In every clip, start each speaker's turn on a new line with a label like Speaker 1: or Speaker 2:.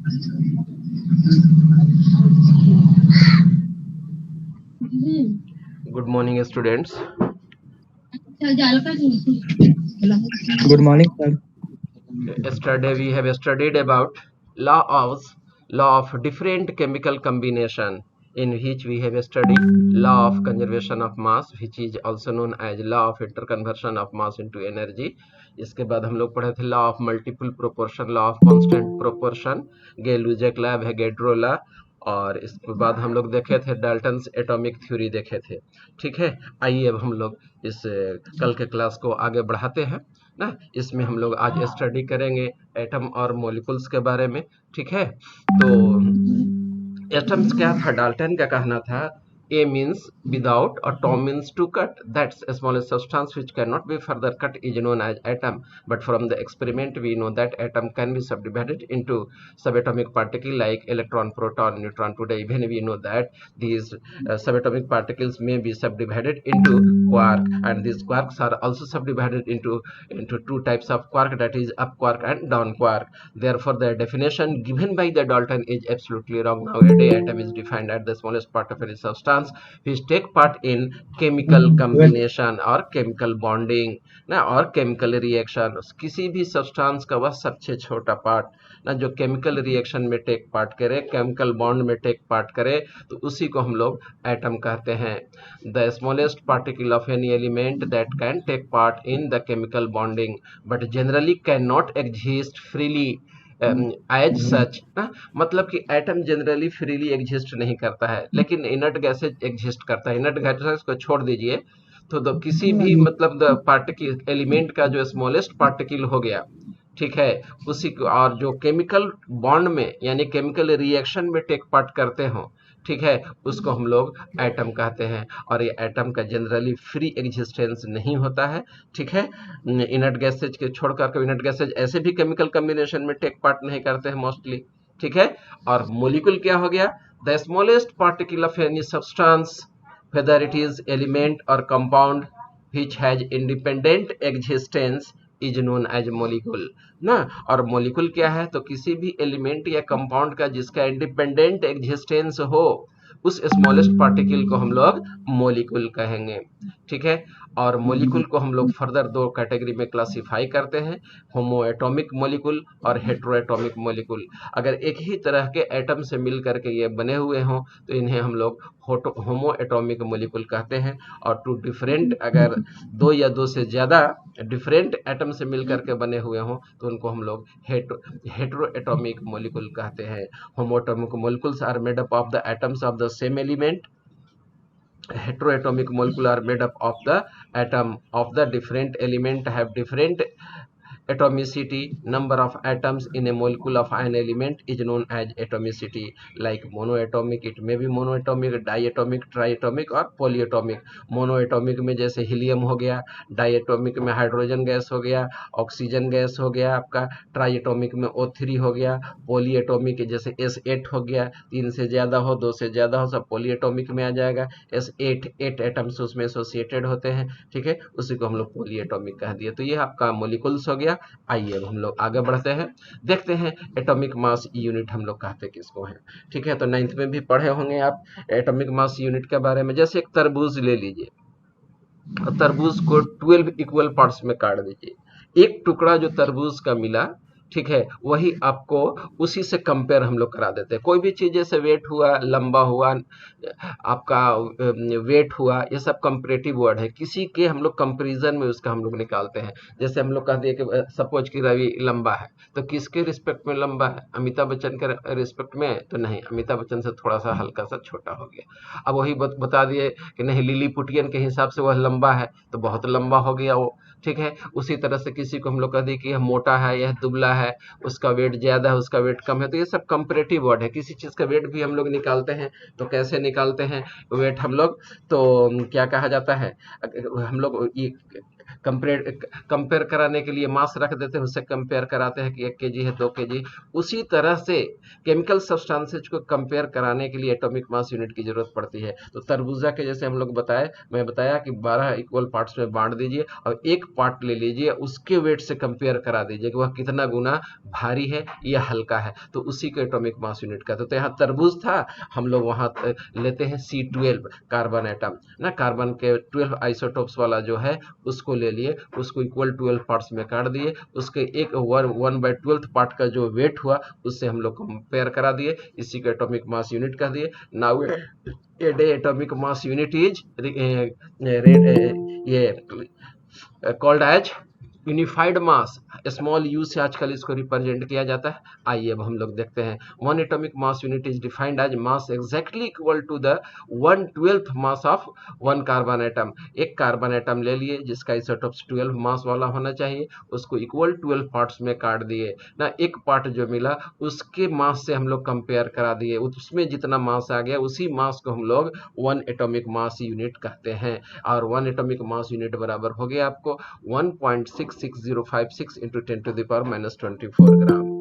Speaker 1: Good morning, students.
Speaker 2: Good morning, sir.
Speaker 1: Yesterday we have studied about law of different chemical combination, in which we have studied law of conservation of mass, which is also known as law of interconversion of mass into energy. इसके बाद हम लोग पढ़े थे law of multiple proportion, law of constant proportion, Gay Lussac law, Avogadro law, और इसके बाद हम लोग देखे थे डाल्टन्स एटॉमिक थ्योरी देखे थे। ठीक है, आइए अब हम लोग इस कल के क्लास को आगे बढ़ाते हैं ना। इसमें हम लोग आज स्टडी करेंगे एटम और मॉलिक्यूल्स के बारे में। ठीक है, तो एटम्स क्या था, डाल्टन का कहना था A means without or Tom means to cut. That's a smallest substance which cannot be further cut is known as atom. But from the experiment we know that atom can be subdivided into subatomic particle like electron, proton, neutron. Today even we know that these subatomic particles may be subdivided into quark, and these quarks are also subdivided into two types of quark, that is up quark and down quark. Therefore the definition given by the Dalton is absolutely wrong. Nowadays atom is defined as the smallest part of any substance which take part in chemical
Speaker 2: Well,
Speaker 1: combination or chemical bonding ना, और chemical reaction। किसी भी substance का वह सबसे छोटा part ना जो chemical reaction में take part करे, chemical bond में take part करे, तो उसी को हम लोग atom कहते हैं। The smallest particle of any element that can take part in the chemical bonding but generally cannot exist freely as such ना। मतलब कि एटम जनरली फ्रीली एग्जिस्ट नहीं करता है, लेकिन इनर्ट गैसेज एग्जिस्ट करता है। इनर्ट गैसेज को छोड़ दीजिए, तो किसी भी मतलब द पार्टिकल एलिमेंट का जो स्मॉलेस्ट पार्टिकल हो गया, ठीक है, उसी को, और जो केमिकल बॉन्ड में यानी केमिकल रिएक्शन में टेक पार्ट करते हो, ठीक है, उसको हम लोग एटम कहते हैं। और ये एटम का जनरली फ्री एग्जिस्टेंस नहीं होता है। ठीक है, इनर्ट गैसेज के छोड़ करके, इनर्ट गैसेज ऐसे भी केमिकल कॉम्बिनेशन में टेक पार्ट नहीं करते हैं मोस्टली। ठीक है, और मोलिक्यूल क्या हो गया, the smallest particle of any substance whether it is element or compound which has independent existence is known as molecule ना। और मोलिकुल क्या है, तो किसी भी एलिमेंट या कंपाउंड का जिसका इंडिपेंडेंट एग्जिस्टेंस हो, उस स्मॉलेस्ट पार्टिकल को हम लोग मोलिकुल कहेंगे। ठीक है, और मोलिकुल को हम लोग फर्दर दो कैटेगरी में क्लासिफाई करते हैं, होमो एटॉमिक मोलिकुल और हेट्रो एटॉमिक मोलिकुल। अगर एक ही तरह के एटम से मिल करके ये बने हुए हों तो इन्हें हम लोग होमो एटॉमिक मोलिकुल कहते हैं। और टू डिफरेंट, अगर दो या दो से ज़्यादा डिफरेंट एटम से मिल करके बने हुए हों तो उनको हम लोग हेट्रो एटॉमिक मोलिकुल कहते हैं। Homoatomic molecules are made up of the atoms of the same element. Heteroatomic molecule are made up of the atom of the different element have different atomicity. Number of atoms in a molecule of an element is known as atomicity. Like monoatomic, it may be monoatomic, diatomic, triatomic और polyatomic। monoatomic में जैसे helium हो गया, diatomic में hydrogen gas हो गया, oxygen gas हो गया आपका, ट्राइएटोमिक में O3 हो गया, पोलीएटोमिक जैसे S8 हो गया, 3 से ज़्यादा हो, 2 से ज़्यादा हो, सब पोलीएटोमिक में आ जाएगा। S8 8 एटम्स उसमें एसोसिएटेड होते हैं। ठीक है, उसी को हम लोग पोलीएटोमिक कह दिए। तो ये आपका मोलिकुल्स हो गया। आइए अब हम लोग आगे बढ़ते हैं, देखते हैं एटॉमिक मास यूनिट हम लोग कहते किसको हैं। ठीक है, तो 9th में भी पढ़े होंगे आप एटॉमिक मास यूनिट के बारे में। जैसे एक तरबूज ले लीजिए, तरबूज को 12 इक्वल पार्ट्स में काट दीजिए, एक टुकड़ा जो तरबूज का मिला, ठीक है, वही आपको उसी से कंपेयर हम लोग करा देते हैं। कोई भी चीज जैसे वेट हुआ, लंबा हुआ, आपका वेट हुआ, ये सब कंपेरेटिव वर्ड है, किसी के हम लोग कंपेरिजन में उसका हम लोग निकालते हैं। जैसे हम लोग कहते हैं कि सपोज कि रवि लंबा है, तो किसके रिस्पेक्ट में लंबा है, अमिताभ बच्चन के रिस्पेक्ट में? तो नहीं, अमिताभ बच्चन से थोड़ा सा हल्का सा छोटा हो गया। अब वही बता दिए कि नहीं, लिली पुटियन के हिसाब से वह लंबा है, तो बहुत लंबा हो गया वो। ठीक है, उसी तरह से किसी को हम लोग कह दें कि यह मोटा है, यह दुबला है, उसका वेट ज्यादा है, उसका वेट कम है, तो ये सब कंपेरेटिव वर्ड है। किसी चीज का वेट भी हम लोग निकालते हैं, तो कैसे निकालते हैं वेट हम लोग, तो क्या कहा जाता है, हम लोग ये कंपेयर कराने के लिए मास रख देते हैं, उससे कंपेयर कराते हैं कि 1 केजी है 2 केजी। उसी तरह से केमिकल सब्सटेंसेज को कंपेयर कराने के लिए एटॉमिक मास यूनिट की जरूरत पड़ती है। तो तरबूजा के जैसे हम लोग मैं बताया कि 12 इक्वल पार्ट्स में बांट दीजिए और एक पार्ट ले लीजिए, उसके वेट से कंपेयर करा दीजिए कि वह कितना गुना भारी है या हल्का है, तो उसी को एटॉमिक मास यूनिट कहते हैं। तो यहाँ तरबूज था, हम लोग वहाँ लेते हैं C12 कार्बन एटम ना, कार्बन के 12 आइसोटोप्स वाला जो है उसको ले लिए, उसको इक्वल 12 पार्ट्स में काट दिए, उसके एक 1/12 पार्ट का जो वेट हुआ उससे हम लोग कंपेयर करा दिए, इसी को एटॉमिक मास यूनिट कह दिए। Nowadays atomic mass unit is ये called as unified mass, small u से आजकल इसको रिप्रेजेंट किया जाता है। आइए अब हम लोग देखते हैं। One atomic mass unit is defined as mass exactly equal to the 1/12 mass of one carbon atom. एक कार्बन एटम ले लिए जिसका आइसोटोप्स 12 मास वाला होना चाहिए, उसको इक्वल 12 पार्ट्स में काट दिए ना, एक पार्ट जो मिला उसके मास से हम लोग कंपेयर करा दिए, उसमें जितना मास आ गया उसी मास को हम लोग 1 एटॉमिक मास यूनिट कहते हैं। और 1 एटॉमिक मास यूनिट बराबर हो गया आपको 1.66056 इंटू 10⁻⁻24 ग्राम।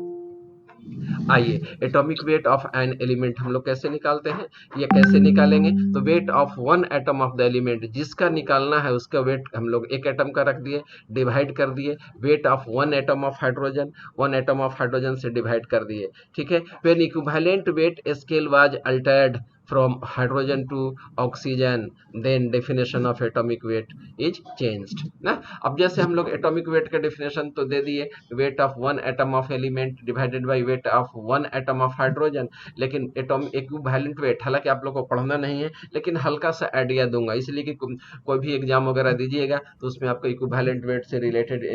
Speaker 1: आइए atomic weight of an element हम लोग कैसे निकालते हैं, ये कैसे निकालेंगे। तो wait of one atom of the element, जिसका निकालना है उसका वेट हम लोग एक एटम का रख दिए, डिवाइड कर दिए wait of one atom of hydrogen, one atom of hydrogen से डिवाइड कर दिए, ठीक है। When equivalent weight scale was Altered from hydrogen to oxygen, then definition of atomic weight is changed ना। अब जैसे हम लोग एटॉमिक वेट का डेफिनेशन तो दे दिए, wait of one atom of element divided by weight of one atom of hydrogen, लेकिन atomic equivalent weight हालांकि आप लोग को पढ़ना नहीं है, लेकिन हल्का सा आइडिया दूंगा, इसलिए कि कोई भी एग्जाम वगैरह दीजिएगा तो उसमें आपको इक्विवेलेंट वेट से रिलेटेड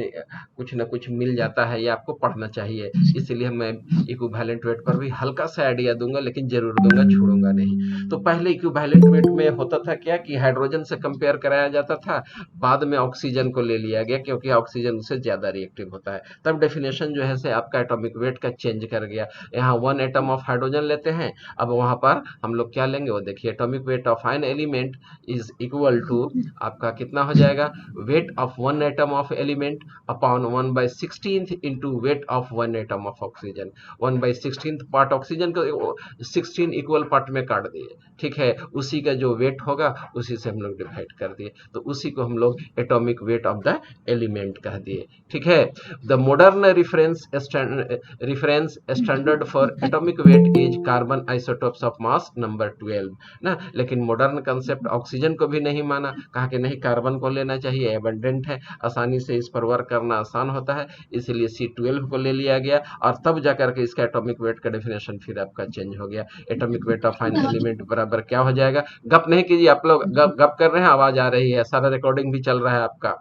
Speaker 1: कुछ ना कुछ मिल जाता है, ये आपको पढ़ना चाहिए, इसलिए मैं इक्विवेलेंट वेट पर भी हल्का सा आइडिया दूंगा, लेकिन जरूर दूंगा, छोड़ूंगा नहीं। तो पहले इक्विवेलेंट वेट में होता था क्या कि हाइड्रोजन से कंपेयर कराया जाता था, बाद में ऑक्सीजन को ले लिया गया क्योंकि ऑक्सीजन उससे ज्यादा रिएक्टिव होता है, तब डेफिनेशन जो है से आपका एटॉमिक वेट का चेंज कर गया। यहाँ वन एटम ऑफ हाइड्रोजन लेते हैं, अब वहां पर हम लोग क्या लेंगे वो देखिए, atomic weight of an element is equal to आपका कितना हो जाएगा, weight of one atom of element upon 1/16 into weight of one atom of oxygen. 1/16 part oxygen को 16 इक्वल पार्ट में काट दिए, ठीक है, उसी का जो वेट होगा उसी से हम लोग डिवाइड कर दिए, तो उसी को हम लोग atomic weight of the element कह दिए, ठीक है। The modern reference standard for atomic weight is carbon isotopes of mass number 12 ना, लेकिन मॉडर्न कंसेप्ट ऑक्सीजन को भी नहीं माना, कहा कि नहीं कार्बन को लेना चाहिए, एबंडेंट है, आसानी से इस पर वर्क करना आसान होता है, इसलिए C12 को ले लिया गया, और तब जाकर के इसका एटॉमिक वेट का डेफिनेशन फिर आपका चेंज हो गया। Atomic weight of an element बराबर क्या हो जाएगा, गप नहीं कीजिए आप लोग, गप कर रहे हैं, आवाज आ रही है, सारा रिकॉर्डिंग भी चल रहा है आपका,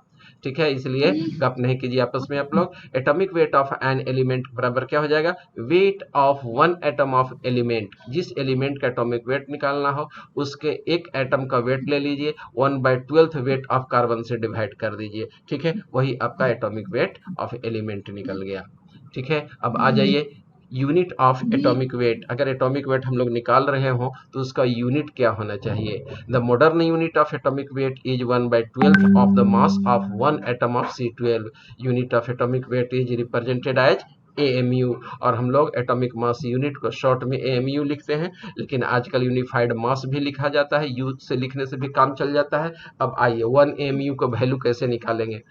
Speaker 1: ठीक है, इसलिए गप नहीं कीजिए आपस में आप लोग। Atomic weight of an element बराबर क्या हो जाएगा, weight of one atom of element, जिस एलिमेंट का एटॉमिक वेट निकालना हो उसके एक एटम का वेट ले लीजिए, 1/12 वेट ऑफ कार्बन से डिवाइड कर दीजिए, ठीक है, वही आपका एटॉमिक वेट ऑफ एलिमेंट निकल गया, ठीक है। अब आ जाइए यूनिट ऑफ एटॉमिक वेट, अगर एटॉमिक वेट हम लोग निकाल रहे हो तो उसका यूनिट क्या होना चाहिए। The modern unit of atomic weight is 1/12 of the mass of one atom of C12। Unit of atomic weight is represented as AMU, और हम लोग एटॉमिक मास यूनिट को शॉर्ट में AMU लिखते हैं, लेकिन आजकल यूनिफाइड मास भी लिखा जाता है, यू से लिखने से भी काम चल जाता है। अब आइए 1 AMU का वैल्यू कैसे निकालेंगे,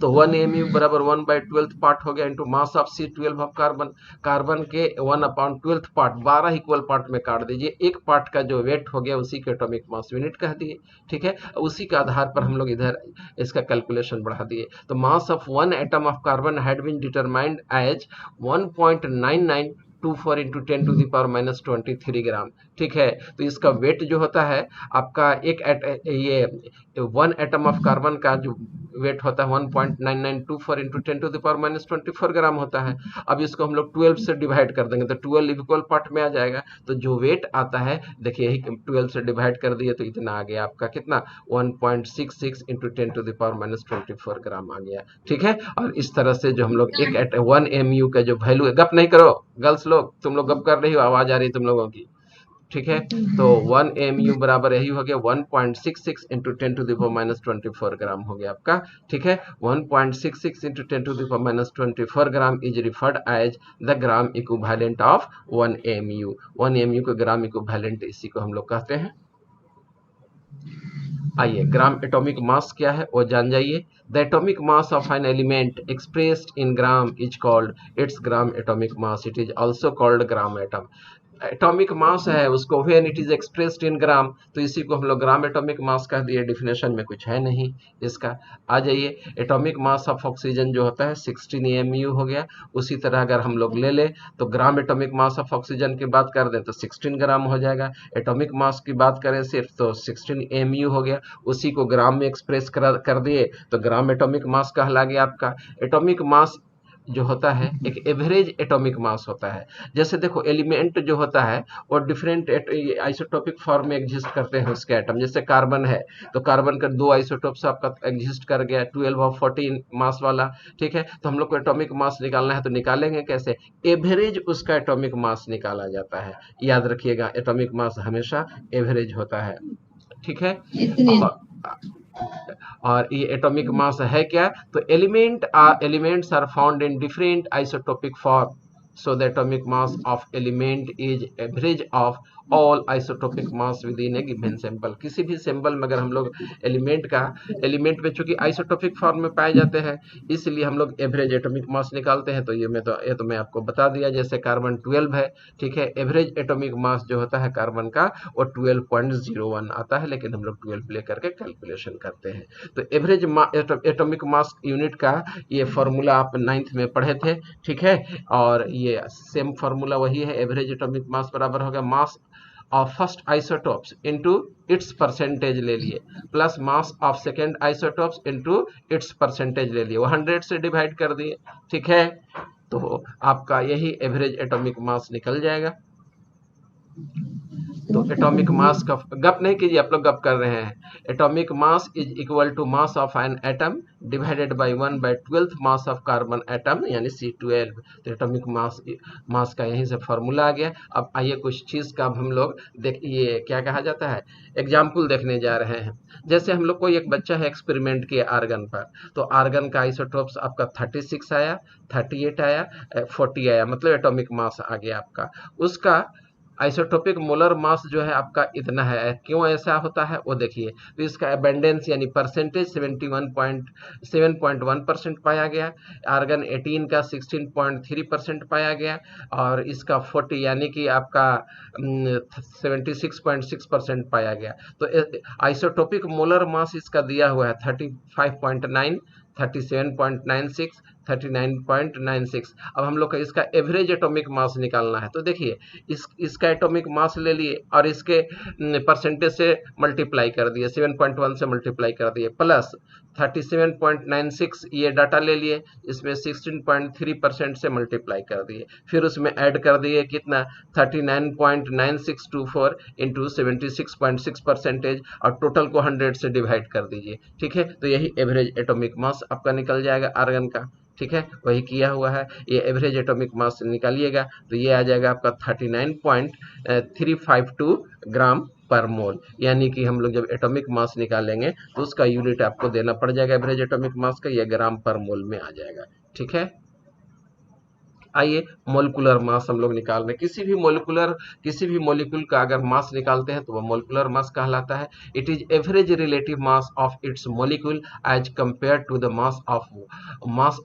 Speaker 1: तो 1 AMU बराबर 1/12 पार्ट हो गया into mass of C12 of carbon, carbon के 1/12 पार्ट 12 इक्वल पार्ट में काट दीजिए, एक पार्ट का जो वेट हो गया उसी के एटॉमिक मास यूनिट कह दिए, ठीक है, उसी के आधार पर हम लोग इधर इसका कैलकुलेशन बढ़ा दिए। तो mass of one atom of carbon had been determined as 1.9924 into 10⁻⁻23 gram, ठीक है। तो इसका वेट जो होता है आपका ये वन एटम ऑफ कार्बन का जो वेट होता है 1.9924 इंटू 10⁻⁻24 ग्राम होता है। अब इसको हम लोग 12 से डिवाइड कर देंगे तो 12 इक्वल पार्ट में आ जाएगा, तो जो वेट आता है देखिए यही 12 से डिवाइड कर दिए तो इतना आ गया आपका कितना 1.66 इंटू 10⁻⁻24 ग्राम आ गया, ठीक है। और इस तरह से जो हम लोग एक 1 MU का जो वैल्यू है, गप नहीं करो गर्ल्स लोग, तुम लोग गप कर रही हो, आवाज आ रही है तुम लोगों की, ठीक है। तो 1 mu बराबर यही हो गया 1.66 इंटू 10⁻⁴ ग्राम हो गया आपका, ठीक है। 1.66 into 10⁻⁴ gram is referred as the gram equivalent of 1 mu। 1 mu का ग्राम इक्विवेलेंट इसी को हम लोग कहते हैं। आइए ग्राम एटॉमिक मास क्या है वो जान जाइए। The atomic mass of an element expressed in gram is called its gram atomic mass. It is also called gram atom. Atomic mass है उसको when it is expressed in gram, तो इसी को हम लोग ग्राम एटॉमिक मास कह दिए। डिफिनेशन में कुछ है नहीं इसका। आ जाइए, एटॉमिक मास ऑफ ऑक्सीजन जो होता है 16 mu हो गया। उसी तरह अगर हम लोग ले ले तो ग्राम एटॉमिक मास ऑफ ऑक्सीजन की बात कर दें तो 16 ग्राम हो जाएगा। एटॉमिक मास की बात करें सिर्फ तो 16 mu हो गया। उसी को ग्राम में एक्सप्रेस कर दिए तो ग्राम एटॉमिक मास कहला गया आपका। एटॉमिक मास जो होता है एक एवरेज एटॉमिक मास होता है। जैसे देखो एलिमेंट जो होता है वो डिफरेंट आइसोटोपिक फॉर्म में एग्जिस्ट करते हैं उसके एटम। जैसे कार्बन है तो कार्बन का 2 आइसोटोप्स आपका एग्जिस्ट कर गया 12 और 14 मास वाला, ठीक है। तो हम लोग को एटॉमिक मास निकालना है तो निकालेंगे कैसे? एवरेज उसका एटॉमिक मास निकाला जाता है। याद रखिएगा एटॉमिक मास हमेशा एवरेज होता है, ठीक है। और ये एटॉमिक मास है क्या? तो elements are found in different isotopic form, so the atomic mass of element is average of all isotopic mass within a given sample। किसी भी सैंपल में अगर हम लोग एलिमेंट में चूंकि आइसोटोपिक फॉर्म में पाए जाते हैं इसलिए हम लोग एवरेज एटॉमिक मास निकालते हैं। तो ये तो मैं आपको बता दिया। जैसे कार्बन 12 है, ठीक है। एवरेज एटॉमिक मास जो होता है कार्बन का वो 12.01 आता है, लेकिन हम लोग 12 लेकर के कैलकुलेशन करते हैं। तो एवरेज एटॉमिक मास यूनिट का ये फॉर्मूला आप 9th में पढ़े थे, ठीक है। और ये सेम फार्मूला वही है। एवरेज एटॉमिक मास बराबर होगा mass of first isotopes into its percentage ले लिए plus mass of second isotopes into its percentage ले लिए, वो 100 से डिवाइड कर दिए, ठीक है। तो आपका यही एवरेज एटॉमिक मास निकल जाएगा। तो एटॉमिक मास का गप नहीं कीजिए, आप लोग गप कर रहे हैं। Atomic mass is equal to mass of an atom divided by 1/12 mass of carbon atom यानी C12। तो एटॉमिक मास का यहीं से फॉर्मूला आ गया। अब आइए कुछ चीज का हम लोग देखिए क्या कहा जाता है, एग्जाम्पल देखने जा रहे हैं। जैसे हम लोग कोई एक बच्चा है एक्सपेरिमेंट किया आर्गन पर, तो आर्गन का आइसोटोप्स आपका 36 आया, 38 आया, 40 आया, मतलब एटॉमिक मास आ गया आपका। उसका आइसोटोपिक मोलर मास जो है आपका इतना है। क्यों ऐसा होता है वो देखिए। तो इसका एबेंडेंस यानी परसेंटेज 7.1% पाया गया। आर्गन 18 का 16.3% पाया गया और इसका 40 यानी कि आपका 76.6% पाया गया। तो आइसोटोपिक मोलर मास इसका दिया हुआ है 35.9, 37.96, 39.96। अब हम लोग का इसका एवरेज एटॉमिक मास निकालना है। तो देखिए इसका एटॉमिक मास ले लिए और इसके परसेंटेज से मल्टीप्लाई कर दिए, 7.1 से मल्टीप्लाई कर दिए, प्लस 37.96 ये डाटा ले लिए, इसमें 16.3% से मल्टीप्लाई कर दिए, फिर उसमें ऐड कर दिए कितना 39.9624 इंटू 76.6% और टोटल को 100 से डिवाइड कर दीजिए, ठीक है। तो यही एवरेज एटॉमिक मास आपका निकल जाएगा आर्गन का, ठीक है। वही किया हुआ है। ये एवरेज एटॉमिक मास निकालिएगा तो ये आ जाएगा आपका 39.352 ग्राम पर मोल। यानी कि हम लोग जब एटॉमिक मास निकालेंगे तो उसका यूनिट आपको देना पड़ जाएगा एवरेज एटॉमिक मास का, ये ग्राम पर मोल में आ जाएगा, ठीक है। आइए मोलिकुलर मास हम लोग निकाल रहे हैं। किसी भी मोलिक्यूल का अगर मास निकालते हैं तो वह मोलिकुलर मास कहलाता है। It is average relative mass of its molecule as compare to the mass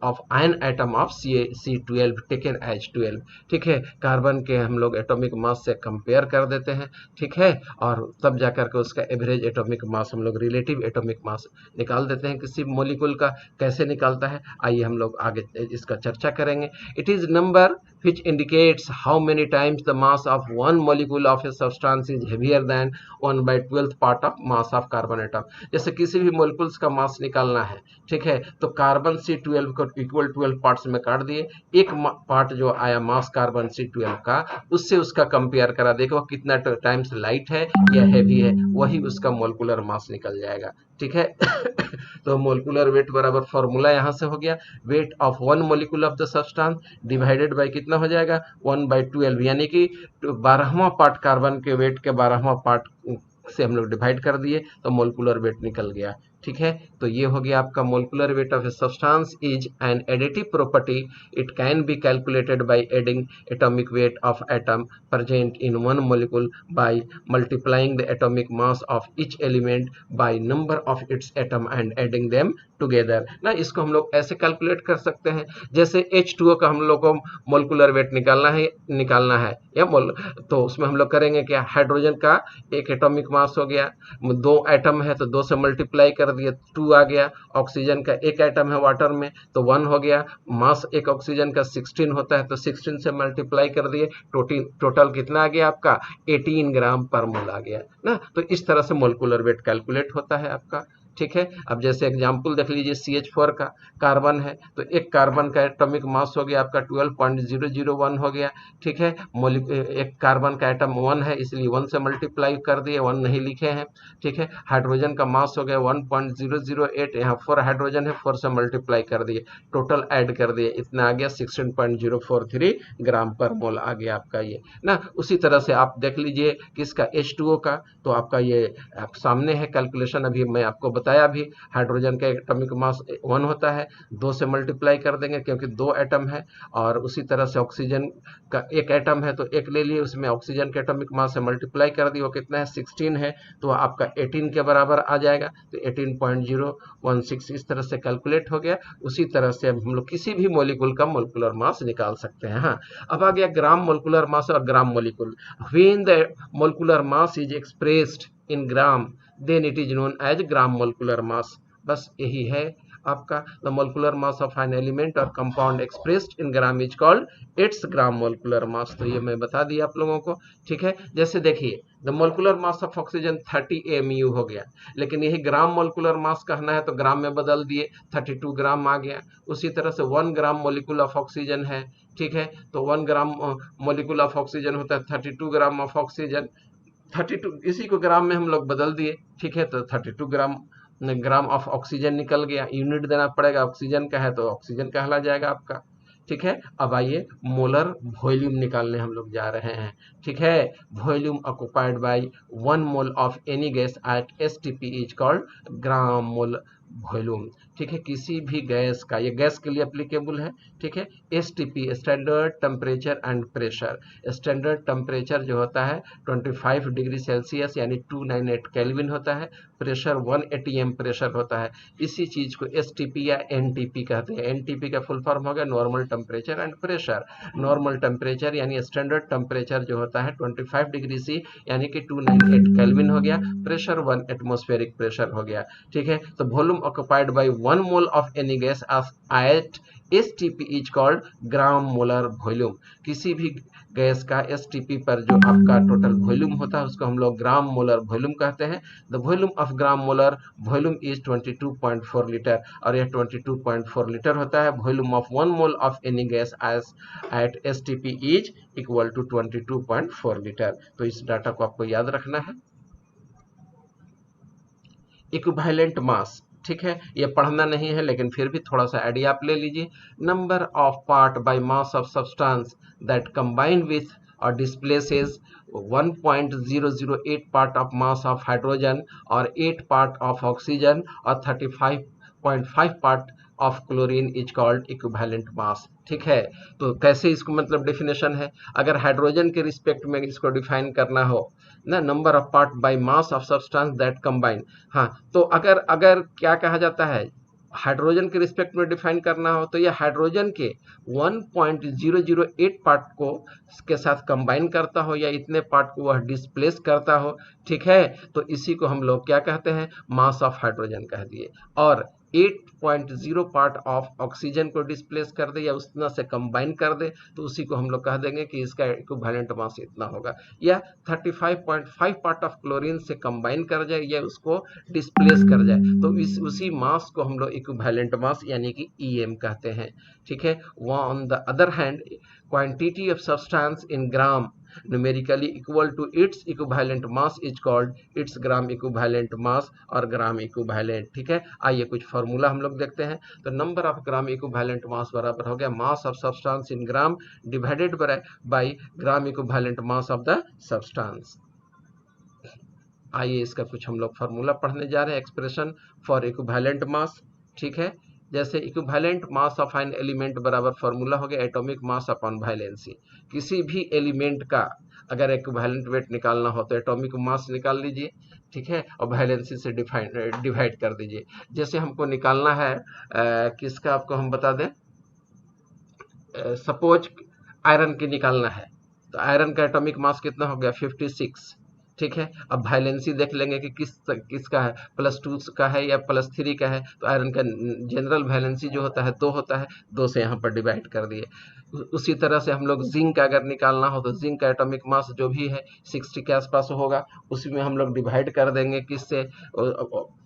Speaker 1: of one atom of C12 taken as 12, ठीक है। कार्बन के हम लोग एटॉमिक मास से कंपेयर कर देते हैं, ठीक है, और तब जाकर के उसका एवरेज एटॉमिक मास हम लोग रिलेटिव एटॉमिक मास निकाल देते हैं किसी मोलिक्यूल का। कैसे निकालता है आइए हम लोग आगे इसका चर्चा करेंगे। It is number which indicates how many times the mass of one molecule of a substance is heavier than 1/12th part of mass of carbon atom। जैसे किसी भी मोलिकुल्स का मास निकालना है, ठीक है, तो कार्बन C12 को इक्वल 12 पार्ट्स में काट दिए। एक पार्ट जो आया मास कार्बन C12 का उससे उसका कंपेयर करा, देखो कितना टाइम्स लाइट है या हैवी है, वही उसका मोलिकुलर मास निकल जाएगा, ठीक है। तो मोलिकुलर वेट बराबर फॉर्मूला यहाँ से हो गया, wait of one molecule of the substance divided by कितना कितना हो जाएगा 1/12, यानी कि 12वां पार्ट कार्बन के वेट के 12वां पार्ट से हम लोग डिवाइड कर दिए तो मोलिकुलर वेट निकल गया। ठीक है, तो ये हो गया आपका molecular weight of a substance is an additive property, it can be calculated by adding atomic weight of atom present in one molecule by multiplying the atomic mass of each element by number of its atom and adding them together. ना इसको हम लोग ऐसे calculate कर सकते हैं, जैसे H2O का हम लोग को मोलिकुलर वेट निकालना है या तो उसमें हम लोग करेंगे क्या, हाइड्रोजन का एक एटॉमिक मास हो गया, 2 एटम है तो 2 से मल्टीप्लाई कर दिए 2 आ गया, ऑक्सीजन का एक एटम है वाटर में तो 1 हो गया, मास एक ऑक्सीजन का 16 होता है तो 16 से मल्टीप्लाई कर दिए, टोटल कितना आ गया आपका 18 ग्राम पर मोल आ गया ना। तो इस तरह से मोलिकुलर वेट कैलकुलेट होता है आपका। ठीक है, अब जैसे एग्जांपल देख लीजिए CH4 का कार्बन है तो एक कार्बन का एटॉमिक मास हो गया आपका 12.001 हो गया। ठीक है, एक कार्बन का एटम 1 है इसलिए 1 से मल्टीप्लाई कर दिए, 1 नहीं लिखे हैं। ठीक है, हाइड्रोजन का मास हो गया 1.008, यहाँ 4 हाइड्रोजन है 4 से मल्टीप्लाई कर दिए, टोटल ऐड कर दिए, इतना आ गया 16.043 ग्राम पर मोल आ गया आपका ये ना। उसी तरह से आप देख लीजिए किसका H2O का, तो आपका ये आप सामने है कैलकुलेशन, अभी मैं आपको बताया भी, हाइड्रोजन का एटॉमिक मास 1 होता है, 2 से मल्टीप्लाई कर देंगे क्योंकि 2 एटम है, और उसी तरह से ऑक्सीजन का एक एटम है तो एक ले लिए, उसमें ऑक्सीजन के एटॉमिक मास से मल्टीप्लाई कर दिए, वो कितना है 16 है तो आपका 18 के बराबर आ जाएगा, तो 18.016 इस तरह से कैलकुलेट हो गया। उसी तरह से हम लोग किसी भी मोलिकुल का मोलिकुलर मास निकाल सकते हैं। हाँ, अब आ गया ग्राम मोलिकुलर मास और gram molecule. When the molecular mass is expressed in gram then it is known as gram molecular mass. बस यही है आपका, the molecular mass of an element और compound expressed in gram is called its gram molecular mass. तो ये मैं बता दिया आप लोगों को। ठीक है, जैसे देखिए the molecular mass of oxygen 30 AMU हो गया, लेकिन यही ग्राम मोलिकुलर मास कहना है तो ग्राम में बदल दिए 32 ग्राम आ गया। उसी तरह से 1 ग्राम मोलिकुल ऑफ ऑक्सीजन है। ठीक है, तो 1 ग्राम मोलिकुल ऑफ ऑक्सीजन होता है 32 ग्राम ऑफ ऑक्सीजन, 32 इसी को ग्राम में हम लोग बदल दिए। ठीक है, तो 32 ग्राम ऑफ ऑक्सीजन निकल गया, यूनिट देना पड़ेगा, ऑक्सीजन का है तो ऑक्सीजन कहला जाएगा आपका। ठीक है, अब आइए मोलर वॉल्यूम निकालने हम लोग जा रहे हैं। ठीक है, volume occupied by 1 mole of any gas at STP is called gram mole volume. ठीक है, किसी भी गैस का, ये गैस के लिए एप्लीकेबल है। ठीक है, STP standard temperature and pressure, standard temperature जो होता है 25 डिग्री सेल्सियस यानी 298 केल्विन होता है, प्रेशर 180 एम प्रेशर होता है। इसी चीज को STP या NTP कहते हैं। NTP का फुल फॉर्म हो गया normal temperature and pressure. Normal temperature यानी स्टैंडर्ड टेम्परेचर जो होता है 25 डिग्री सी यानी कि 298 केल्विन हो गया, प्रेशर 1 एटमॉस्फेरिक प्रेशर हो गया। ठीक है, तो volume occupied by 1 mole of any gas at STP is called gram molar volume. किसी भी गैस का STP पर जो आपका टोटल वॉल्यूम होता है उसको हम लोग ग्राम मोलर वॉल्यूम कहते हैं। The volume of gram molar volume is 22.4 litre, और यह 22.4 लीटर होता है। Volume of 1 mole of any gas at STP is equal to 22.4 litre. तो इस डाटा को आपको याद रखना है। इक्विवेलेंट मास, ठीक है, ये पढ़ना नहीं है लेकिन फिर भी थोड़ा सा आइडिया आप ले लीजिए। Number of part by mass of substance that combine with और displaces 1.008 part of mass of hydrogen और 8 पार्ट ऑफ ऑक्सीजन और 35.5 part of chlorine is called equivalent mass. ठीक है, तो कैसे इसको मतलब डेफिनेशन है, अगर हाइड्रोजन के रिस्पेक्ट में इसको डिफाइन करना हो ना, number of part by mass of substance that combine. हाँ, तो अगर अगर क्या कहा जाता है, हाइड्रोजन के रिस्पेक्ट में डिफाइन करना हो तो यह हाइड्रोजन के 1.008 पार्ट को के साथ कंबाइन करता हो या इतने पार्ट को वह डिस्प्लेस करता हो। ठीक है, तो इसी को हम लोग क्या कहते हैं, मास ऑफ हाइड्रोजन कह दिए। और 8.0 पार्ट ऑफ ऑक्सीजन को डिस्प्लेस कर दे या उतना से कंबाइन कर दे तो उसी को हम लोग कह देंगे कि इसका इक्विवेलेंट मास इतना होगा। या 35.5 पार्ट ऑफ क्लोरीन से कंबाइन कर जाए या उसको डिस्प्लेस कर जाए तो उसी मास को हम लोग इक्विवेलेंट मास यानी कि EM कहते हैं। ठीक है, on the other hand quantity of substance in gram numerically equal to its equivalent mass is called its gram equivalent mass और ग्राम इक्विवेलेंट। ठीक है, आइए कुछ फार्मूला हम लोग देखते हैं। तो नंबर ऑफ ग्राम इक्विवेलेंट मास बराबर हो गया मास of substance in gram divided by gram equivalent mass of the substance. आइए इसका कुछ हम लोग फार्मूला पढ़ने जा रहे हैं। Expression for equivalent mass. ठीक है, जैसे equivalent mass of an element बराबर फार्मूला हो गया एटॉमिक मास अपॉन वैलेंसी। किसी भी एलिमेंट का अगर इक्विवेलेंट वेट निकालना हो तो एटॉमिक मास निकाल लीजिए, ठीक है, और वैलेंसी से डिवाइड कर दीजिए। जैसे हमको निकालना है किसका, आपको हम बता दें, सपोज आयरन की निकालना है, तो आयरन का एटॉमिक मास कितना हो गया 56। ठीक है, अब वैलेंसी देख लेंगे कि किसका है, +2 का है या +3 का है। तो आयरन का जनरल वैलेंसी जो होता है 2 होता है, 2 से यहाँ पर डिवाइड कर दिए। उसी तरह से हम लोग जिंक का अगर निकालना हो तो जिंक का एटॉमिक मास जो भी है 60 के आसपास होगा, उसी में हम लोग डिवाइड कर देंगे किससे,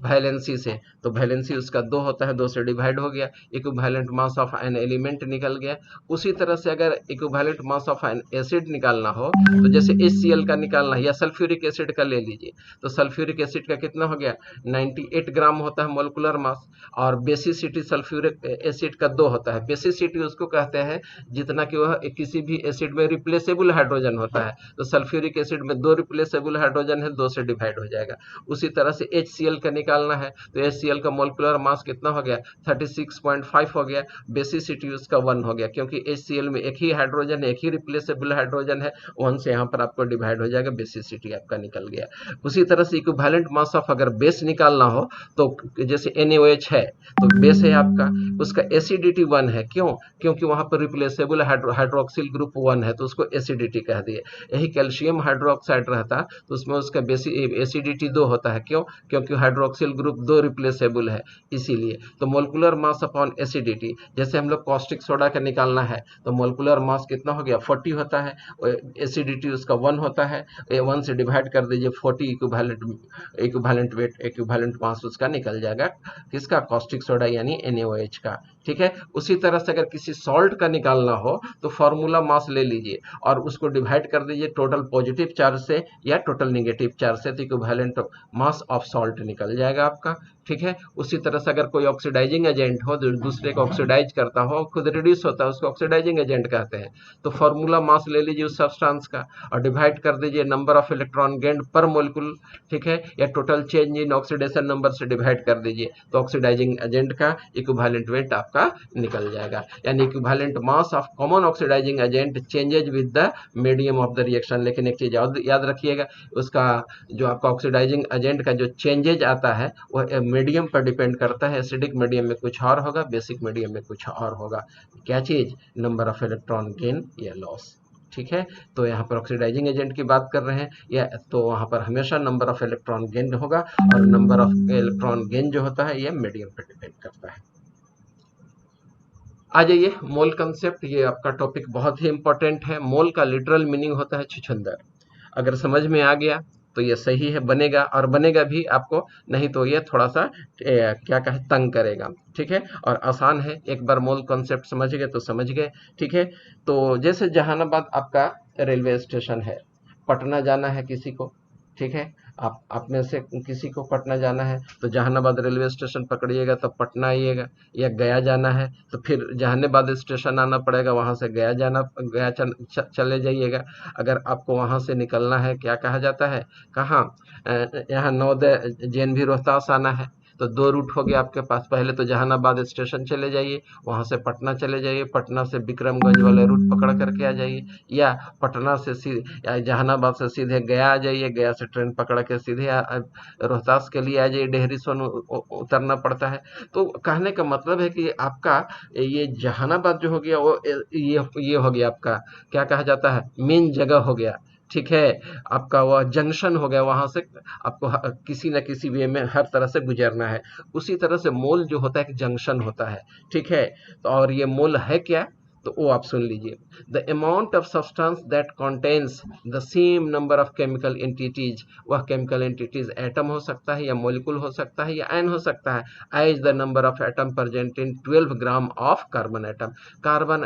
Speaker 1: वैलेंसी से। तो वैलेंसी उसका 2 होता है, 2 से डिवाइड हो गया, equivalent mass of an element निकल गया। उसी तरह से अगर equivalent mass of N acid निकालना हो तो जैसे HCl का निकालना है या सल्फ्यूरिक एसिड का ले लीजिए, तो सल्फ्यूरिक एसिड का कितना हो गया 98 ग्राम होता है मोलिकुलर मास, और बेसिसिटी सल्फ्यूरिक एसिड का 2 होता है। बेसिसिटी उसको कहते हैं जितना कि वह किसी भी एसिड में रिप्लेसेबल हाइड्रोजन होता है। तो सल्फ्यूरिक एसिड में 2 रिप्लेसेबल हाइड्रोजन है, 2 से डिवाइड हो जाएगा। उसी तरह से HCl का निकालना है तो HCl का मोलिकुलर मास कितना हो गया 36.5 हो गया, बेसिसिटी उसका 1 हो गया, क्योंकि HCl में एक ही हाइड्रोजन है, एक ही रिप्लेसेबल हाइड्रोजन है, 1 से यहाँ पर आपको डिवाइड हो जाएगा, बेसिसिटी आपका निकल गया। उसी तरह से इक्विवेलेंट मास ऑफ अगर बेस निकालना हो तो जैसे NaOH है तो बेस है आपका, उसका एसिडिटी 1 है, क्यों, क्योंकि वहां पर रिप्लेसेबल हाइड्रोक्सिल ग्रुप 1 है तो उसको एसिडिटी कह दिए। यही कैल्शियम हाइड्रोक्साइड रहता तो उसमें उसका एसिडिटी 2 होता है, क्यों, क्योंकि हाइड्रोक्सिल ग्रुप 2 रिप्लेसेबल है इसीलिए। तो मोलिकुलर मास अपॉन एसिडिटी, जैसे हम लोग कॉस्टिक सोडा का निकालना है तो मोलिकुलर मास कितना हो गया 40 होता है, एसिडिटी उसका 1 होता है, 1 से डिवाइड कर दीजिए, 40 इक्विवेलेंट वेट इक्विवेलेंट मास उसका निकल जाएगा, किसका, कॉस्टिक सोडा यानी NaOH का। ठीक है, उसी तरह से अगर किसी सॉल्ट का निकालना हो तो फॉर्मूला मास ले लीजिए और उसको डिवाइड कर दीजिए टोटल पॉजिटिव चार्ज से या टोटल नेगेटिव चार्ज से, तो इक्विवेलेंट मास ऑफ सॉल्ट निकल जाएगा आपका। ठीक है, उसी तरह से अगर कोई ऑक्सीडाइजिंग एजेंट हो जो दूसरे को ऑक्सीडाइज करता हो, खुद रिड्यूस होता है, उसको ऑक्सीडाइजिंग एजेंट कहते हैं, तो फॉर्मूला मास ले लीजिए उस सब्सटेंस का और डिवाइड कर दीजिए number of electron gained per molecule, ठीक है, या total change in oxidation number से डिवाइड कर दीजिए, तो ऑक्सीडाइजिंग एजेंट का इक्विवेलेंट वेट आपका निकल जाएगा। यानी equivalent mass of common oxidizing agent changes with the medium of the reaction. लेकिन एक चीज याद रखिएगा, उसका जो आपका ऑक्सीडाइजिंग एजेंट का जो चेंजेज आता है वह मीडियम पर डिपेंड करता है। एसिडिक मीडियम में कुछ और होगा, बेसिक मीडियम में कुछ और होगा। क्या चीज, नंबर ऑफ इलेक्ट्रॉन गेन या लॉस। ठीक है, तो यहाँ पर ऑक्सीडाइजिंग एजेंट की बात कर रहे हैं या तो वहाँ पर हमेशा नंबर ऑफ इलेक्ट्रॉन गेन होगा, और नंबर ऑफ इलेक्ट्रॉन गेन जो होता है ये मीडियम पर डिपेंड करता है। आ जाइए मोल कंसेप्ट, ये आपका टॉपिक बहुत ही इंपॉर्टेंट है। मोल का लिटरल मीनिंग होता है छुछंदर। अगर समझ में आ गया तो ये सही है, बनेगा, और बनेगा भी आपको, नहीं तो ये थोड़ा सा क्या कहे तंग करेगा। ठीक है, और आसान है, एक बार मोल कॉन्सेप्ट समझ गए तो समझ गए। ठीक है, तो जैसे जहानाबाद आपका रेलवे स्टेशन है, पटना जाना है किसी को, ठीक है, आप में से किसी को पटना जाना है तो जहानाबाद रेलवे स्टेशन पकड़िएगा तो पटना आइएगा, या गया जाना है तो फिर जहानाबाद स्टेशन आना पड़ेगा, वहां से गया चले जाइएगा। अगर आपको वहां से निकलना है, क्या कहा जाता है, कहाँ, यहाँ नवोदय JNV रोहतास आना है तो 2 रूट हो गया आपके पास। पहले तो जहानाबाद स्टेशन चले जाइए, वहां से पटना चले जाइए, पटना से विक्रमगंज वाले रूट पकड़ करके आ जाइए, या पटना से सीधे जहानाबाद से सीधे गया आ जाइए, गया से ट्रेन पकड़ के सीधे रोहतास के लिए आ जाइए, डेहरी सोन उतरना पड़ता है। तो कहने का मतलब है कि आपका ये जहानाबाद जो हो गया वो ये हो गया आपका, क्या कहा जाता है, मेन जगह हो गया। ठीक है, आपका वह जंक्शन हो गया, वहां से आपको किसी न किसी वे में हर तरह से गुजरना है। उसी तरह से मोल जो होता है एक जंक्शन होता है। ठीक है, तो और ये मोल है क्या, तो वो आप सुन लीजिए। The amount of substance that contains the same number of chemical entities, वह केमिकल एंटिटीज एटम हो सकता है या मॉलिक्यूल हो सकता है या आयन हो सकता है, as the number of atom present in 12 gram of carbon atom. Carbon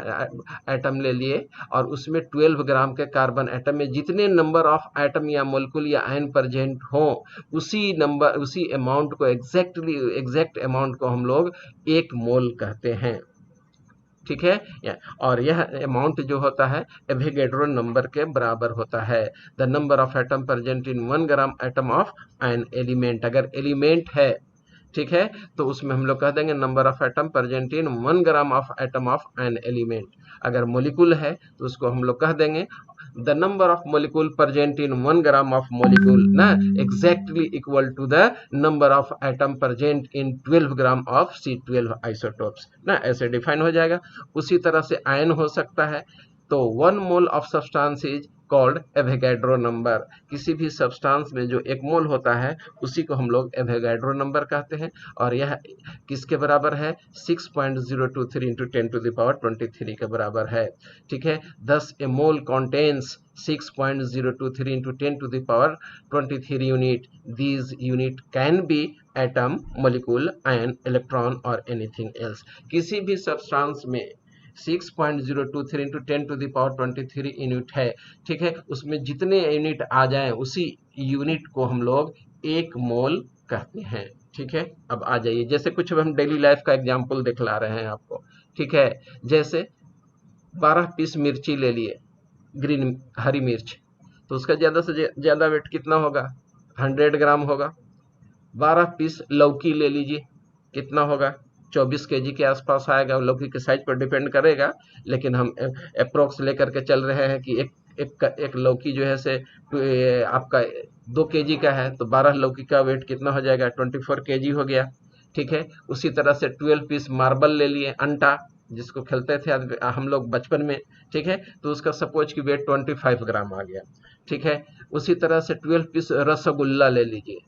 Speaker 1: atom ले लिए और उसमें 12 ग्राम के कार्बन एटम में जितने नंबर ऑफ एटम या मॉलिक्यूल या आयन प्रेजेंट हो, उसी अमाउंट को एग्जैक्ट अमाउंट को हम लोग 1 मोल कहते हैं। ठीक है, और यह अमाउंट जो होता है एवोगैड्रो नंबर के बराबर होता है। The number of atom present in 1 gram atom of an element, अगर एलिमेंट है, ठीक है, तो उसमें हम लोग कह देंगे number of atom present in 1 gram of atom of an element. अगर मोलिकुल है तो उसको हम लोग कह देंगे the number of molecule present in 1 gram of molecule ना exactly equal to the number of atom present in 12 gram of C12 isotopes ना, ऐसे डिफाइन हो जाएगा। उसी तरह से आयन हो सकता है, तो 1 mole of substance is called Avogadro number. किसी भी सब्सटेंस में जो 1 मोल होता है उसी को हम लोग एवोगैड्रो नंबर कहते हैं, और यह किसके बराबर है? 6.023 इंटू 10 टू द पावर 23 के बराबर है। ठीक है, thus a mole contains 6.023 into 10 to the power 23 unit. These unit can be atom, molecule, ion, electron or anything else. किसी भी सब्सटेंस में 6.023 into 10 to the power 23 unit है, ठीक है, उसमें जितने यूनिट आ जाएं उसी यूनिट को हम लोग 1 मोल कहते हैं। ठीक है, अब आ जाइए, जैसे कुछ हम डेली लाइफ का एग्जाम्पल दिखला रहे हैं आपको। ठीक है, जैसे 12 पीस मिर्ची ले लिए, ग्रीन हरी मिर्च, तो उसका ज़्यादा से ज़्यादा वेट कितना होगा? 100 ग्राम होगा। 12 पीस लौकी ले लीजिए, कितना होगा? 24 केजी के आसपास आएगा। लौकी के साइज पर डिपेंड करेगा, लेकिन हम अप्रोक्स लेकर के चल रहे हैं कि एक लौकी जो है से आपका 2 केजी का है, तो 12 लौकी का वेट कितना हो जाएगा? 24 केजी हो गया। ठीक है, उसी तरह से 12 पीस मार्बल ले लिए, अंटा, जिसको खेलते थे हम लोग बचपन में। ठीक है, तो उसका सपोज की वेट 25 ग्राम आ गया। ठीक है, उसी तरह से 12 पीस रसगुल्ला ले लीजिए,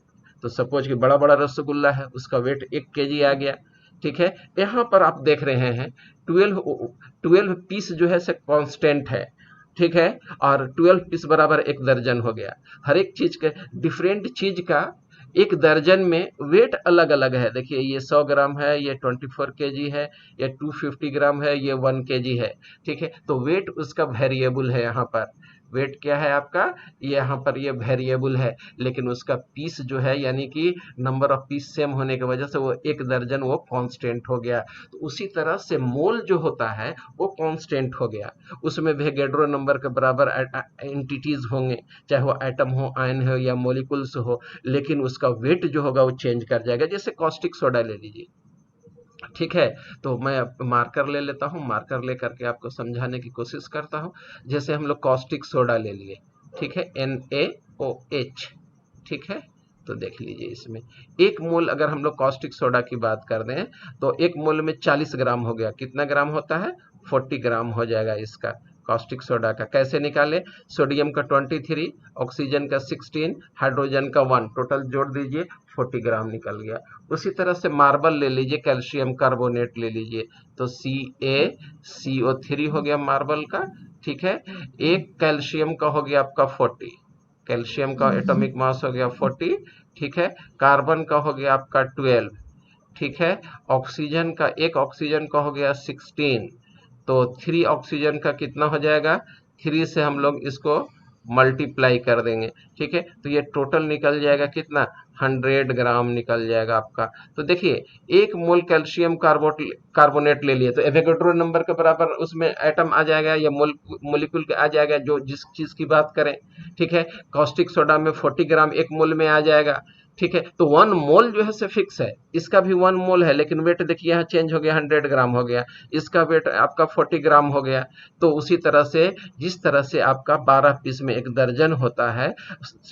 Speaker 1: तो सपोज कि बड़ा बड़ा रसगुल्ला है, उसका वेट 1 केजी आ गया। ठीक है, यहाँ पर आप देख रहे हैं 12 पीस जो है से कांस्टेंट है। ठीक है, और 12 पीस बराबर 1 दर्जन हो गया। हर एक चीज के, डिफरेंट चीज का 1 दर्जन में वेट अलग अलग है। देखिए, ये 100 ग्राम है, ये 24 केजी है, ये 250 ग्राम है, ये 1 केजी है। ठीक है, तो वेट उसका वेरिएबल है। यहाँ पर वेट क्या है आपका? यहाँ पर ये वेरिएबल है, लेकिन उसका पीस जो है, यानी कि नंबर ऑफ पीस सेम होने की वजह से वो 1 दर्जन वो कांस्टेंट हो गया। तो उसी तरह से मोल जो होता है वो कांस्टेंट हो गया, उसमें वेगेड्रो नंबर के बराबर एंटिटीज होंगे, चाहे वो एटम हो, आयन हो या मॉलिक्यूल्स हो, लेकिन उसका वेट जो होगा वो चेंज कर जाएगा। जैसे कॉस्टिक सोडा ले लीजिए। ठीक है, तो मैं मार्कर ले लेता हूँ, मार्कर लेकर के आपको समझाने की कोशिश करता हूँ। जैसे हम लोग कॉस्टिक सोडा ले लिए, ठीक है, NaOH। ठीक है, तो देख लीजिए, इसमें 1 मोल अगर हम लोग कॉस्टिक सोडा की बात कर दें तो 1 मोल में 40 ग्राम हो गया। कितना ग्राम होता है? 40 ग्राम हो जाएगा इसका कॉस्टिक सोडा का। कैसे निकाले? सोडियम का 23, ऑक्सीजन का 16, हाइड्रोजन का 1, टोटल जोड़ दीजिए, 40 ग्राम निकल गया। उसी तरह से मार्बल ले लीजिए, कैल्शियम कार्बोनेट ले लीजिए, तो CaCO3 हो गया मार्बल का। ठीक है, 1 कैल्शियम का हो गया आपका 40, कैल्शियम का एटॉमिक मास हो गया 40। ठीक है, कार्बन का हो गया आपका 12। ठीक है, ऑक्सीजन का, 1 ऑक्सीजन का हो गया 16, तो 3 ऑक्सीजन का कितना हो जाएगा? 3 से हम लोग इसको मल्टीप्लाई कर देंगे। ठीक है, तो ये टोटल निकल जाएगा कितना? 100 ग्राम निकल जाएगा आपका। तो देखिए, 1 मोल कैल्शियम कार्बोनेट ले लिए तो एवोगैड्रो नंबर के बराबर उसमें एटम आ जाएगा या मोलिक्यूल आ जाएगा, जो जिस चीज की बात करें। ठीक है, कॉस्टिक सोडा में 40 ग्राम 1 मोल में आ जाएगा। ठीक है, तो 1 मोल जो है से फिक्स है, इसका भी 1 मोल है, लेकिन वेट देखिए यहाँ चेंज हो गया, 100 ग्राम हो गया, इसका वेट आपका 40 ग्राम हो गया। तो उसी तरह से जिस तरह से आपका 12 पीस में 1 दर्जन होता है,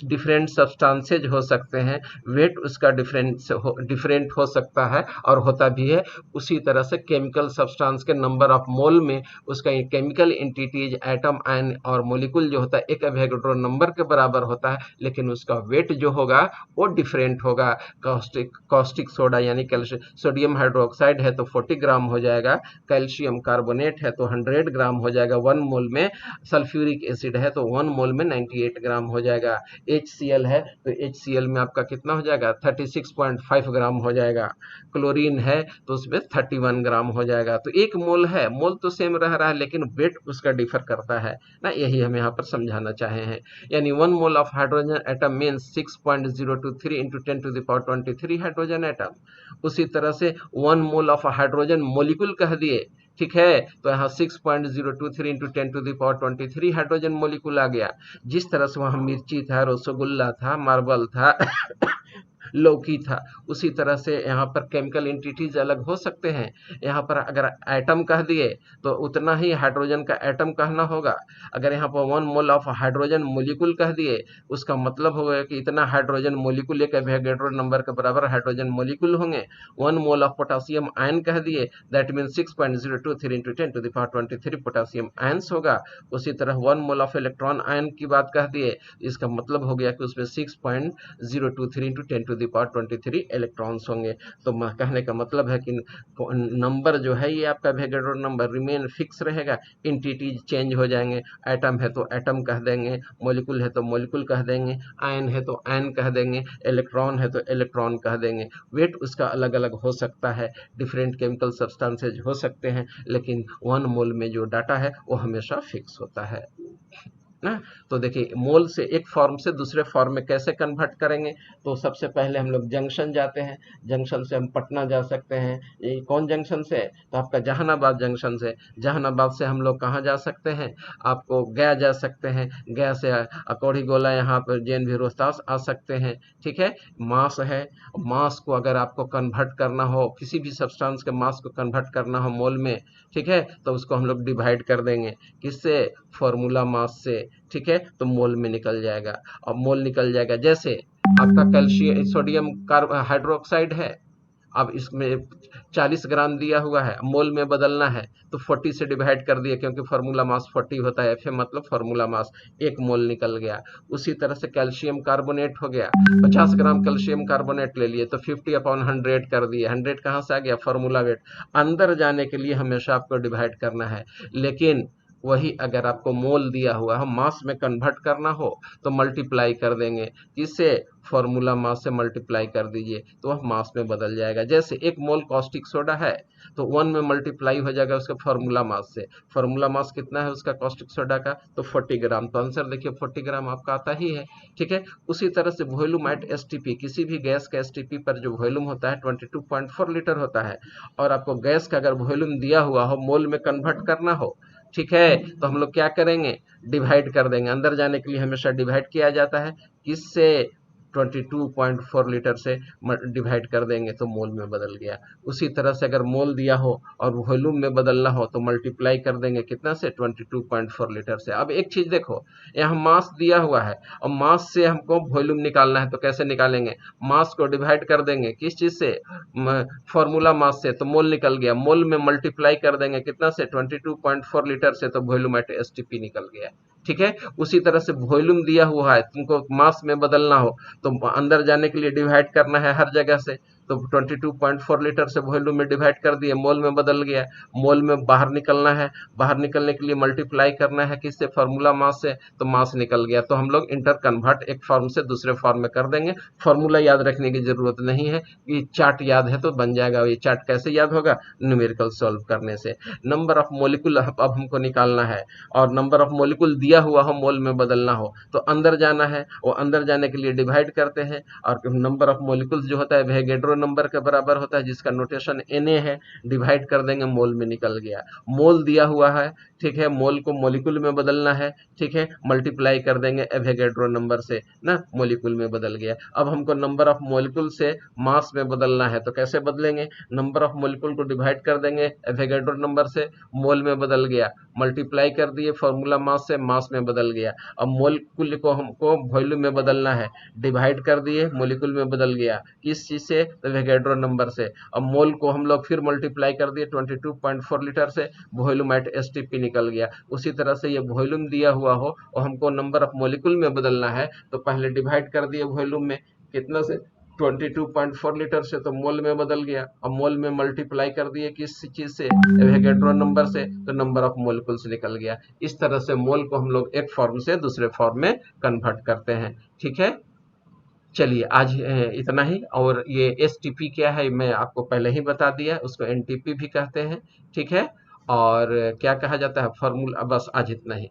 Speaker 1: डिफरेंट सब्सटेंसेज हो सकते हैं, वेट उसका डिफरेंट हो सकता है और होता भी है। उसी तरह से केमिकल सब्सटेंस के नंबर ऑफ मोल में उसका केमिकल एंटिटीज एटम आयन और मोलिकुल जो होता है एक एवोगैड्रो नंबर के बराबर होता है, लेकिन उसका वेट जो होगा वो डिफरेंट होगा। कॉस्टिक सोडा यानी सोडियम हाइड्रोक्साइड है तो 40 ग्राम हो जाएगा, कैल्शियम कार्बोनेट है तो 100 ग्राम हो जाएगा 1 मोल में, सल्फ्यूरिक एसिड है तो 1 मोल में 98 ग्राम हो जाएगा, HCl है तो HCl में आपका कितना हो जाएगा 36.5 ग्राम हो जाएगा, क्लोरीन है तो उसमें 31 ग्राम हो जाएगा। तो एक मोल है, मोल तो सेम रह रहा है लेकिन वेट उसका डिफर करता है ना, यही हम यहाँ पर समझाना चाहे हैं। यानी 1 mole of hydrogen atom means 6.023 into 10 to the power 23 hydrogen atom. उसी तरह से 1 मोल ऑफ हाइड्रोजन मोलिकुल कह दिए, ठीक है, तो यहाँ 6.023 into 10 to the power 23 hydrogen molecule आ गया। जिस तरह से वहाँ मिर्ची था, रसगुल्ला था, मार्बल था लौकी था, उसी तरह से यहाँ पर केमिकल एंटिटीज अलग हो सकते हैं। यहाँ पर अगर एटम कह दिए तो उतना ही हाइड्रोजन का एटम कहना होगा। अगर यहाँ पर 1 मोल ऑफ हाइड्रोजन मोलिकुल कह दिए उसका मतलब होगा कि इतना हाइड्रोजन मोलिकुल एक एवोगैड्रो नंबर के बराबर हाइड्रोजन मोलिकुल होंगे। 1 मोल ऑफ पोटासियम आयन कह दिए that mean 6.023 into 10 to the power 23 potassium ions होगा। उसी तरह 1 मोल ऑफ इलेक्ट्रॉन आयन की बात कह दिए, इसका मतलब हो गया कि उसमें 6.023 into 10 to the power 23 electrons होंगे। तो कहने का मतलब है कि नंबर जो है ये आपका एवोगैड्रो नंबर रिमेन फिक्स रहेगा, एंटिटीज चेंज हो जाएंगे। एटम है तो एटम कह देंगे, मॉलिक्यूल है तो मॉलिक्यूल कह देंगे, आयन है तो आयन कह देंगे, इलेक्ट्रॉन है तो इलेक्ट्रॉन कह देंगे। वेट उसका अलग अलग हो सकता है, डिफरेंट केमिकल सब्सटेंसेज हो सकते हैं, लेकिन 1 मोल में जो डाटा है वो हमेशा फिक्स होता है ना। तो देखिए मोल से एक फॉर्म से दूसरे फॉर्म में कैसे कन्वर्ट करेंगे। तो सबसे पहले हम लोग जंक्शन जाते हैं, जंक्शन से हम पटना जा सकते हैं। ये कौन जंक्शन से, तो आपका जहानाबाद जंक्शन से। जहानाबाद से हम लोग कहाँ जा सकते हैं, आपको गया जा सकते हैं, गया से अकौड़ी गोला यहाँ पर JNV रोहतास आ सकते हैं, ठीक है। मास है, मास को अगर आपको कन्वर्ट करना हो, किसी भी सब्सटेंस के मास को कन्वर्ट करना हो मोल में, ठीक है, तो उसको हम लोग डिवाइड कर देंगे किससे, फॉर्मूला मास से, ठीक है, तो मोल में निकल जाएगा। अब मोल निकल जाएगा, जैसे आपका कैल्शियम सोडियम हाइड्रोक्साइड है, अब इसमें 40 ग्राम दिया हुआ है, मोल में बदलना है तो 40 से डिवाइड कर दिया क्योंकि फार्मूला मास 40 होता है, Fa मतलब फार्मूला मास, 1 मोल निकल गया। उसी तरह से कैल्शियम कार्बोनेट हो गया, 50 ग्राम कैल्शियम कार्बोनेट ले लिए तो 50/100 कर दिए, 100 कहाँ से आ गया, फार्मूला वेट। अंदर जाने के लिए हमेशा आपको डिवाइड करना है, लेकिन वही अगर आपको मोल दिया हुआ है, मास में कन्वर्ट करना हो तो मल्टीप्लाई कर देंगे, किससे, फॉर्मूला मास से मल्टीप्लाई कर दीजिए तो वह मास में बदल जाएगा। जैसे 1 मोल कॉस्टिक सोडा है तो 1 में मल्टीप्लाई हो जाएगा उसका फॉर्मूला मास से। फॉर्मूला मास कितना है उसका कॉस्टिक सोडा का, तो 40 ग्राम। तो आंसर देखिए 40 ग्राम आपका आता ही है, ठीक है। उसी तरह से वॉल्यूम एट STP, किसी भी गैस का STP पर जो वॉल्यूम होता है 22.4 लीटर होता है, और आपको गैस का अगर वॉल्यूम दिया हुआ हो, मोल में कन्वर्ट करना हो, ठीक है, तो हम लोग क्या करेंगे, डिवाइड कर देंगे। अंदर जाने के लिए हमेशा डिवाइड किया जाता है, किससे, 22.4 लीटर से डिवाइड कर देंगे तो मोल में बदल गया। उसी तरह से अगर मोल दिया हो और वॉल्यूम में बदलना हो तो मल्टीप्लाई कर देंगे कितना से, 22.4 लीटर से। अब एक चीज देखो, यहाँ मास दिया हुआ है और मास से हमको वॉल्यूम निकालना है, तो कैसे निकालेंगे, मास को डिवाइड कर देंगे किस चीज से, फॉर्मूला मास से, तो मोल निकल गया, मोल में मल्टीप्लाई कर देंगे कितना से, 22.4 लीटर से, तो वॉल्यूम एट STP निकल गया, ठीक है। उसी तरह से वॉल्यूम दिया हुआ है, तुमको मास में बदलना हो तो अंदर जाने के लिए डिवाइड करना है हर जगह से, तो 22.4 लीटर से वॉल्यूम में डिवाइड कर दिए, मोल में बदल गया। मोल में बाहर निकलना है, बाहर निकलने के लिए मल्टीप्लाई करना है किससे, फार्मूला मास से, तो मास निकल गया। तो हम लोग इंटर कन्वर्ट एक फॉर्म से दूसरे फॉर्म में कर देंगे। फार्मूला याद रखने की जरूरत नहीं है, ये चार्ट याद है तो बन जाएगा। ये चार्ट कैसे याद होगा, न्यूमेरिकल सॉल्व करने से। नंबर ऑफ मोलिकुल अब हमको निकालना है, और नंबर ऑफ मोलिकुल दिया हुआ हो, मोल में बदलना हो तो अंदर जाना है, वो अंदर जाने के लिए डिवाइड करते हैं, और नंबर ऑफ मोलिकुल्स जो होता है एवोगैड्रो नंबर के बराबर होता है, जिसका नोटेशन Na है, डिवाइड कर देंगे मोल में निकल गया। मोल दिया हुआ है, ठीक है, मोल को मोलिकुल में बदलना है, ठीक है, मल्टीप्लाई कर देंगे एवोगैड्रो नंबर से ना, मोलिकुल में बदल गया। अब हमको नंबर ऑफ मोलिकुल से मास में बदलना है, तो कैसे बदलेंगे, नंबर ऑफ मोलिकुल को डिवाइड कर देंगे एवोगैड्रो नंबर से, मोल में बदल गया, मल्टीप्लाई कर दिए फॉर्मूला मास से, मास में बदल गया। अब मोलिकुल को हमको वॉल्यूम में बदलना है, डिवाइड कर दिए मोलिकुल में बदल गया, किस चीज से, एवोगैड्रो नंबर से। अब मोल को हम लोग फिर मल्टीप्लाई कर दिए 22.4 लीटर से, वॉल्यूम एट एसटीपी निकल गया। उसी तरह से ये वॉल्यूम दिया हुआ हो और हमको नंबर ऑफ मोलिकुल में बदलना है, तो पहले डिवाइड कर दिए वॉल्यूम में, कितना से, 22.4 लीटर से, तो मोल में बदल गया। अब मोल में मल्टीप्लाई कर दिए किस चीज से, एवोगैड्रो नंबर से, तो नंबर ऑफ मोलिकुल्स निकल गया। इस तरह से मोल को हम लोग एक फॉर्म से दूसरे फॉर्म में कन्वर्ट करते हैं, ठीक है। चलिए आज इतना ही। और ये एसटीपी क्या है मैं आपको पहले ही बता दिया, उसको एनटीपी भी कहते हैं, ठीक है। और क्या कहा जाता है फॉर्मूला, बस आज इतना ही।